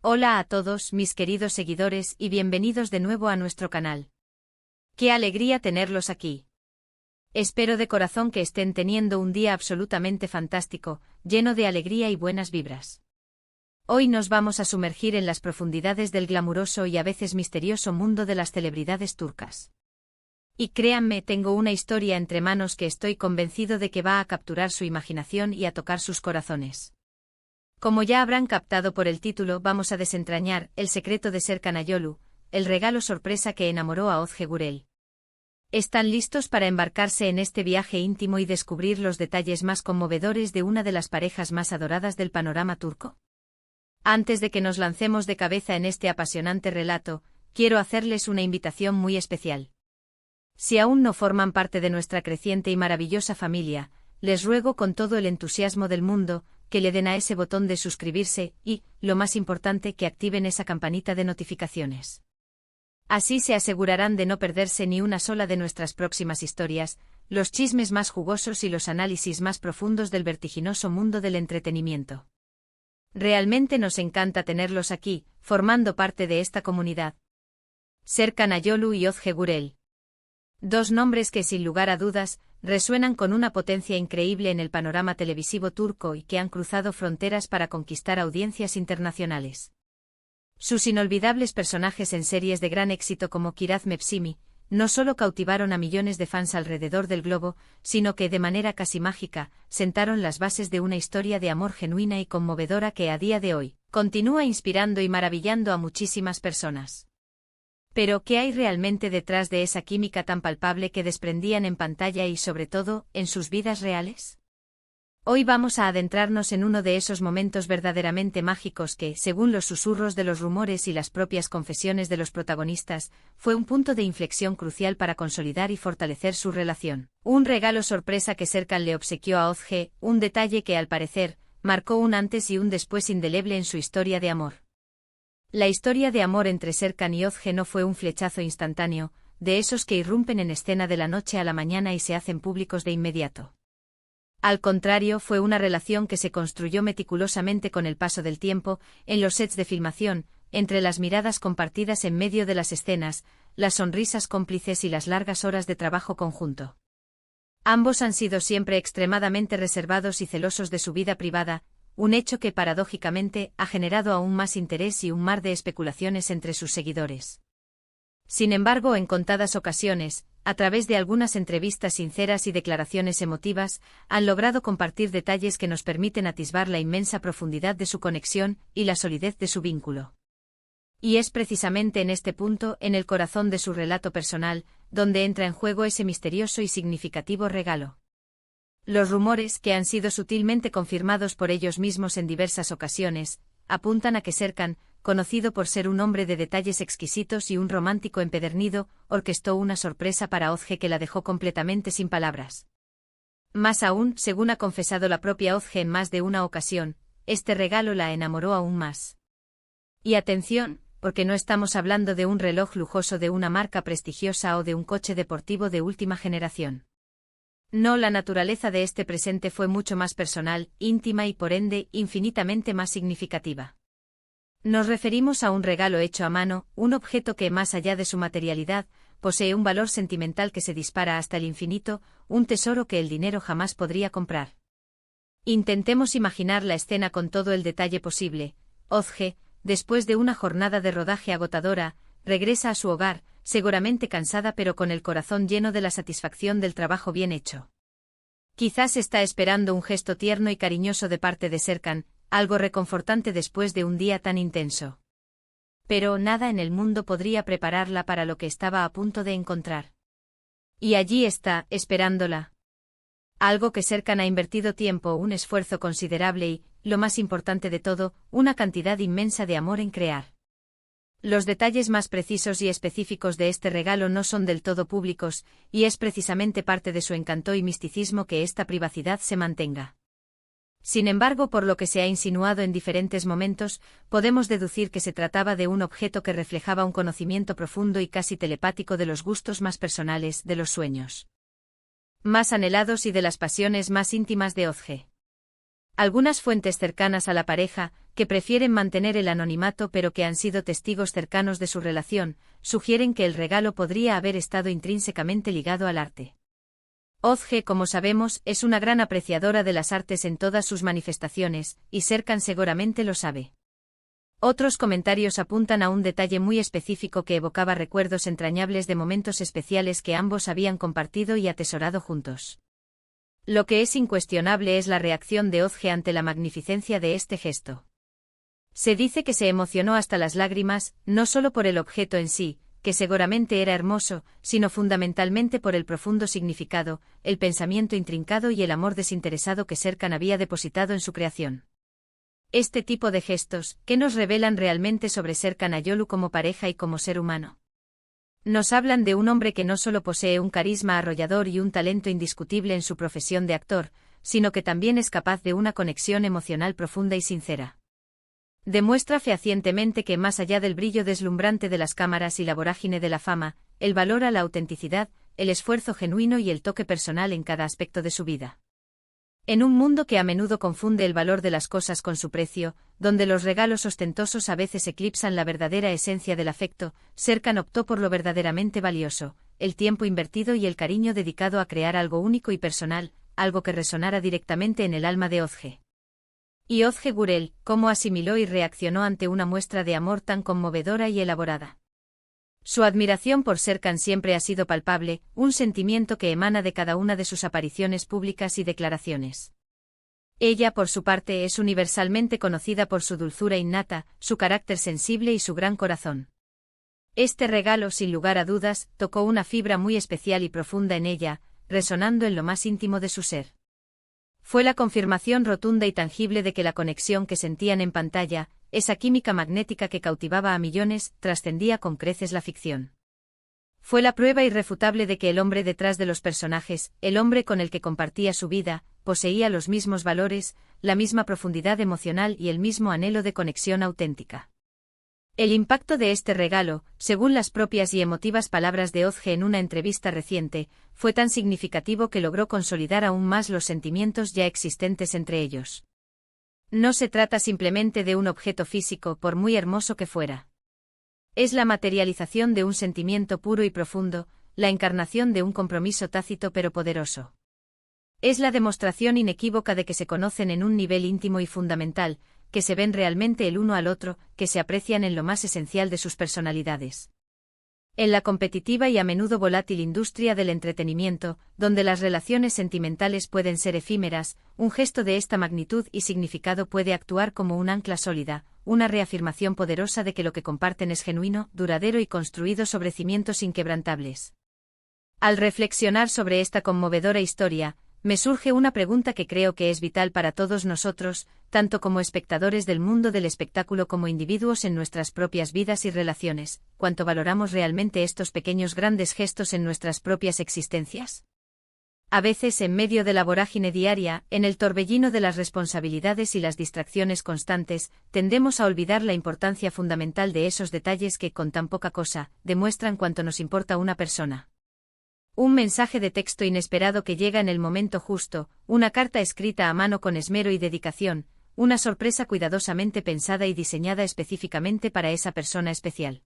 Hola a todos mis queridos seguidores y bienvenidos de nuevo a nuestro canal. ¡Qué alegría tenerlos aquí! Espero de corazón que estén teniendo un día absolutamente fantástico, lleno de alegría y buenas vibras. Hoy nos vamos a sumergir en las profundidades del glamuroso y a veces misterioso mundo de las celebridades turcas. Y créanme, tengo una historia entre manos que estoy convencido de que va a capturar su imaginación y a tocar sus corazones. Como ya habrán captado por el título, vamos a desentrañar el secreto de Serkan Ayolu, el regalo sorpresa que enamoró a Özge Gürel. ¿Están listos para embarcarse en este viaje íntimo y descubrir los detalles más conmovedores de una de las parejas más adoradas del panorama turco? Antes de que nos lancemos de cabeza en este apasionante relato, quiero hacerles una invitación muy especial. Si aún no forman parte de nuestra creciente y maravillosa familia, les ruego con todo el entusiasmo del mundo, que le den a ese botón de suscribirse y, lo más importante, que activen esa campanita de notificaciones. Así se asegurarán de no perderse ni una sola de nuestras próximas historias, los chismes más jugosos y los análisis más profundos del vertiginoso mundo del entretenimiento. Realmente nos encanta tenerlos aquí, formando parte de esta comunidad. Serkan Ayolu y Özge Gürel. Dos nombres que sin lugar a dudas, resuenan con una potencia increíble en el panorama televisivo turco y que han cruzado fronteras para conquistar audiencias internacionales. Sus inolvidables personajes en series de gran éxito como Kiraz Mevsimi, no solo cautivaron a millones de fans alrededor del globo, sino que de manera casi mágica, sentaron las bases de una historia de amor genuina y conmovedora que a día de hoy, continúa inspirando y maravillando a muchísimas personas. Pero, ¿qué hay realmente detrás de esa química tan palpable que desprendían en pantalla y sobre todo, en sus vidas reales? Hoy vamos a adentrarnos en uno de esos momentos verdaderamente mágicos que, según los susurros de los rumores y las propias confesiones de los protagonistas, fue un punto de inflexión crucial para consolidar y fortalecer su relación. Un regalo sorpresa que Serkan le obsequió a Özge, un detalle que al parecer, marcó un antes y un después indeleble en su historia de amor. La historia de amor entre Serkan y Özge no fue un flechazo instantáneo, de esos que irrumpen en escena de la noche a la mañana y se hacen públicos de inmediato. Al contrario, fue una relación que se construyó meticulosamente con el paso del tiempo, en los sets de filmación, entre las miradas compartidas en medio de las escenas, las sonrisas cómplices y las largas horas de trabajo conjunto. Ambos han sido siempre extremadamente reservados y celosos de su vida privada, un hecho que paradójicamente ha generado aún más interés y un mar de especulaciones entre sus seguidores. Sin embargo, en contadas ocasiones, a través de algunas entrevistas sinceras y declaraciones emotivas, han logrado compartir detalles que nos permiten atisbar la inmensa profundidad de su conexión y la solidez de su vínculo. Y es precisamente en este punto, en el corazón de su relato personal, donde entra en juego ese misterioso y significativo regalo. Los rumores, que han sido sutilmente confirmados por ellos mismos en diversas ocasiones, apuntan a que Serkan, conocido por ser un hombre de detalles exquisitos y un romántico empedernido, orquestó una sorpresa para Özge que la dejó completamente sin palabras. Más aún, según ha confesado la propia Özge en más de una ocasión, este regalo la enamoró aún más. Y atención, porque no estamos hablando de un reloj lujoso de una marca prestigiosa o de un coche deportivo de última generación. No, la naturaleza de este presente fue mucho más personal, íntima y por ende, infinitamente más significativa. Nos referimos a un regalo hecho a mano, un objeto que, más allá de su materialidad, posee un valor sentimental que se dispara hasta el infinito, un tesoro que el dinero jamás podría comprar. Intentemos imaginar la escena con todo el detalle posible. Özge, después de una jornada de rodaje agotadora, regresa a su hogar, seguramente cansada pero con el corazón lleno de la satisfacción del trabajo bien hecho. Quizás está esperando un gesto tierno y cariñoso de parte de Serkan, algo reconfortante después de un día tan intenso. Pero nada en el mundo podría prepararla para lo que estaba a punto de encontrar. Y allí está, esperándola. Algo que Serkan ha invertido tiempo, un esfuerzo considerable y, lo más importante de todo, una cantidad inmensa de amor en crear. Los detalles más precisos y específicos de este regalo no son del todo públicos, y es precisamente parte de su encanto y misticismo que esta privacidad se mantenga. Sin embargo, por lo que se ha insinuado en diferentes momentos, podemos deducir que se trataba de un objeto que reflejaba un conocimiento profundo y casi telepático de los gustos más personales, de los sueños más anhelados y de las pasiones más íntimas de Özge. Algunas fuentes cercanas a la pareja, que prefieren mantener el anonimato pero que han sido testigos cercanos de su relación, sugieren que el regalo podría haber estado intrínsecamente ligado al arte. Ozge, como sabemos, es una gran apreciadora de las artes en todas sus manifestaciones, y Serkan seguramente lo sabe. Otros comentarios apuntan a un detalle muy específico que evocaba recuerdos entrañables de momentos especiales que ambos habían compartido y atesorado juntos. Lo que es incuestionable es la reacción de Ozge ante la magnificencia de este gesto. Se dice que se emocionó hasta las lágrimas, no solo por el objeto en sí, que seguramente era hermoso, sino fundamentalmente por el profundo significado, el pensamiento intrincado y el amor desinteresado que Serkan había depositado en su creación. Este tipo de gestos, ¿qué nos revelan realmente sobre Serkan Ayolu como pareja y como ser humano? Nos hablan de un hombre que no solo posee un carisma arrollador y un talento indiscutible en su profesión de actor, sino que también es capaz de una conexión emocional profunda y sincera. Demuestra fehacientemente que más allá del brillo deslumbrante de las cámaras y la vorágine de la fama, él valora la autenticidad, el esfuerzo genuino y el toque personal en cada aspecto de su vida. En un mundo que a menudo confunde el valor de las cosas con su precio, donde los regalos ostentosos a veces eclipsan la verdadera esencia del afecto, Serkan optó por lo verdaderamente valioso, el tiempo invertido y el cariño dedicado a crear algo único y personal, algo que resonara directamente en el alma de Ozge. Y Ozge Gurel, cómo asimiló y reaccionó ante una muestra de amor tan conmovedora y elaborada. Su admiración por Serkan siempre ha sido palpable, un sentimiento que emana de cada una de sus apariciones públicas y declaraciones. Ella, por su parte, es universalmente conocida por su dulzura innata, su carácter sensible y su gran corazón. Este regalo, sin lugar a dudas, tocó una fibra muy especial y profunda en ella, resonando en lo más íntimo de su ser. Fue la confirmación rotunda y tangible de que la conexión que sentían en pantalla, esa química magnética que cautivaba a millones, trascendía con creces la ficción. Fue la prueba irrefutable de que el hombre detrás de los personajes, el hombre con el que compartía su vida, poseía los mismos valores, la misma profundidad emocional y el mismo anhelo de conexión auténtica. El impacto de este regalo, según las propias y emotivas palabras de Ozge en una entrevista reciente, fue tan significativo que logró consolidar aún más los sentimientos ya existentes entre ellos. No se trata simplemente de un objeto físico, por muy hermoso que fuera. Es la materialización de un sentimiento puro y profundo, la encarnación de un compromiso tácito pero poderoso. Es la demostración inequívoca de que se conocen en un nivel íntimo y fundamental, que se ven realmente el uno al otro, que se aprecian en lo más esencial de sus personalidades. En la competitiva y a menudo volátil industria del entretenimiento, donde las relaciones sentimentales pueden ser efímeras, un gesto de esta magnitud y significado puede actuar como un ancla sólida, una reafirmación poderosa de que lo que comparten es genuino, duradero y construido sobre cimientos inquebrantables. Al reflexionar sobre esta conmovedora historia, me surge una pregunta que creo que es vital para todos nosotros, tanto como espectadores del mundo del espectáculo como individuos en nuestras propias vidas y relaciones: ¿cuánto valoramos realmente estos pequeños grandes gestos en nuestras propias existencias? A veces, en medio de la vorágine diaria, en el torbellino de las responsabilidades y las distracciones constantes, tendemos a olvidar la importancia fundamental de esos detalles que, con tan poca cosa, demuestran cuánto nos importa una persona. Un mensaje de texto inesperado que llega en el momento justo, una carta escrita a mano con esmero y dedicación, una sorpresa cuidadosamente pensada y diseñada específicamente para esa persona especial.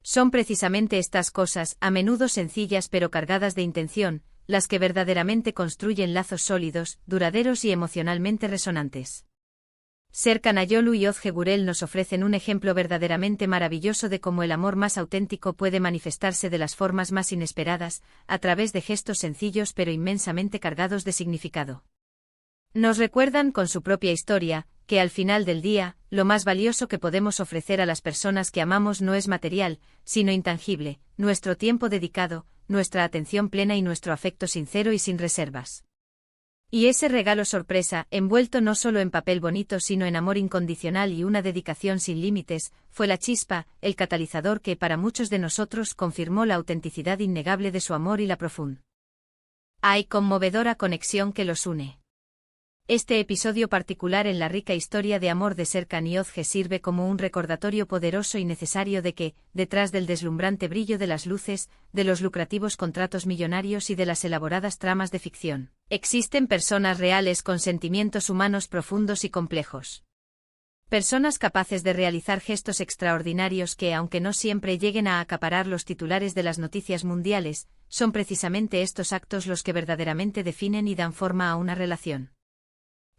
Son precisamente estas cosas, a menudo sencillas pero cargadas de intención, las que verdaderamente construyen lazos sólidos, duraderos y emocionalmente resonantes. Serkan Ayolu y Ozge Gurel nos ofrecen un ejemplo verdaderamente maravilloso de cómo el amor más auténtico puede manifestarse de las formas más inesperadas, a través de gestos sencillos pero inmensamente cargados de significado. Nos recuerdan con su propia historia, que al final del día, lo más valioso que podemos ofrecer a las personas que amamos no es material, sino intangible, nuestro tiempo dedicado, nuestra atención plena y nuestro afecto sincero y sin reservas. Y ese regalo sorpresa, envuelto no solo en papel bonito sino en amor incondicional y una dedicación sin límites, fue la chispa, el catalizador que para muchos de nosotros confirmó la autenticidad innegable de su amor y la profunda. Hay conmovedora conexión que los une. Este episodio particular en la rica historia de amor de Serkan y Ozge sirve como un recordatorio poderoso y necesario de que, detrás del deslumbrante brillo de las luces, de los lucrativos contratos millonarios y de las elaboradas tramas de ficción, Existen personas reales con sentimientos humanos profundos y complejos. Personas capaces de realizar gestos extraordinarios que, aunque no siempre lleguen a acaparar los titulares de las noticias mundiales, son precisamente estos actos los que verdaderamente definen y dan forma a una relación.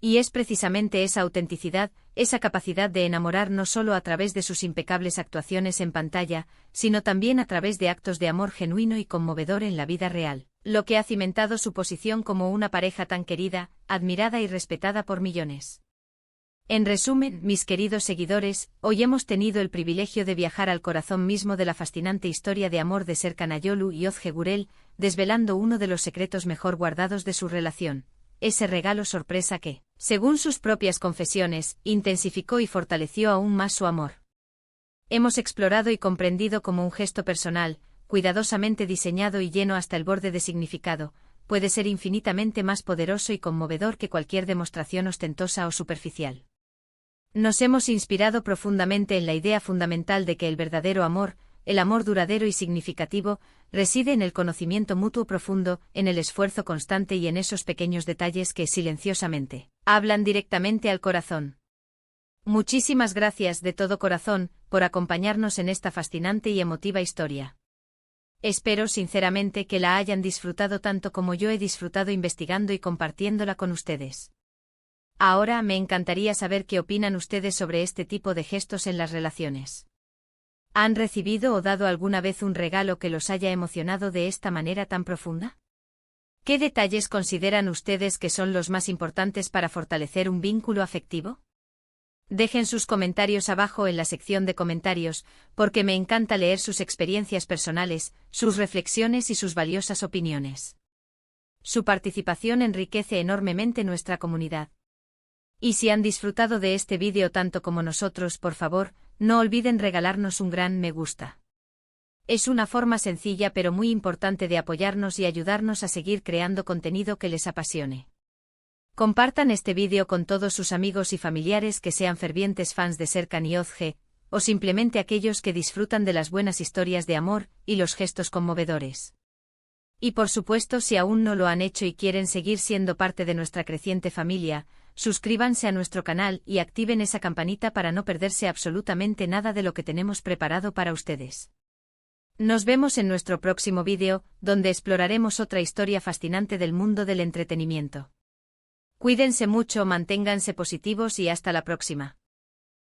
Y es precisamente esa autenticidad, esa capacidad de enamorar no solo a través de sus impecables actuaciones en pantalla, sino también a través de actos de amor genuino y conmovedor en la vida real, lo que ha cimentado su posición como una pareja tan querida, admirada y respetada por millones. En resumen, mis queridos seguidores, hoy hemos tenido el privilegio de viajar al corazón mismo de la fascinante historia de amor de Serkan Ayolu y Özge Gürel, desvelando uno de los secretos mejor guardados de su relación, ese regalo sorpresa que, según sus propias confesiones, intensificó y fortaleció aún más su amor. Hemos explorado y comprendido cómo un gesto personal, cuidadosamente diseñado y lleno hasta el borde de significado, puede ser infinitamente más poderoso y conmovedor que cualquier demostración ostentosa o superficial. Nos hemos inspirado profundamente en la idea fundamental de que el verdadero amor, el amor duradero y significativo, reside en el conocimiento mutuo profundo, en el esfuerzo constante y en esos pequeños detalles que, silenciosamente, hablan directamente al corazón. Muchísimas gracias de todo corazón por acompañarnos en esta fascinante y emotiva historia. Espero sinceramente que la hayan disfrutado tanto como yo he disfrutado investigando y compartiéndola con ustedes. Ahora me encantaría saber qué opinan ustedes sobre este tipo de gestos en las relaciones. ¿Han recibido o dado alguna vez un regalo que los haya emocionado de esta manera tan profunda? ¿Qué detalles consideran ustedes que son los más importantes para fortalecer un vínculo afectivo? Dejen sus comentarios abajo en la sección de comentarios, porque me encanta leer sus experiencias personales, sus reflexiones y sus valiosas opiniones. Su participación enriquece enormemente nuestra comunidad. Y si han disfrutado de este vídeo tanto como nosotros, por favor, no olviden regalarnos un gran me gusta. Es una forma sencilla pero muy importante de apoyarnos y ayudarnos a seguir creando contenido que les apasione. Compartan este vídeo con todos sus amigos y familiares que sean fervientes fans de Serkan y Özge, o simplemente aquellos que disfrutan de las buenas historias de amor y los gestos conmovedores. Y por supuesto, si aún no lo han hecho y quieren seguir siendo parte de nuestra creciente familia, suscríbanse a nuestro canal y activen esa campanita para no perderse absolutamente nada de lo que tenemos preparado para ustedes. Nos vemos en nuestro próximo vídeo, donde exploraremos otra historia fascinante del mundo del entretenimiento. Cuídense mucho, manténganse positivos y hasta la próxima.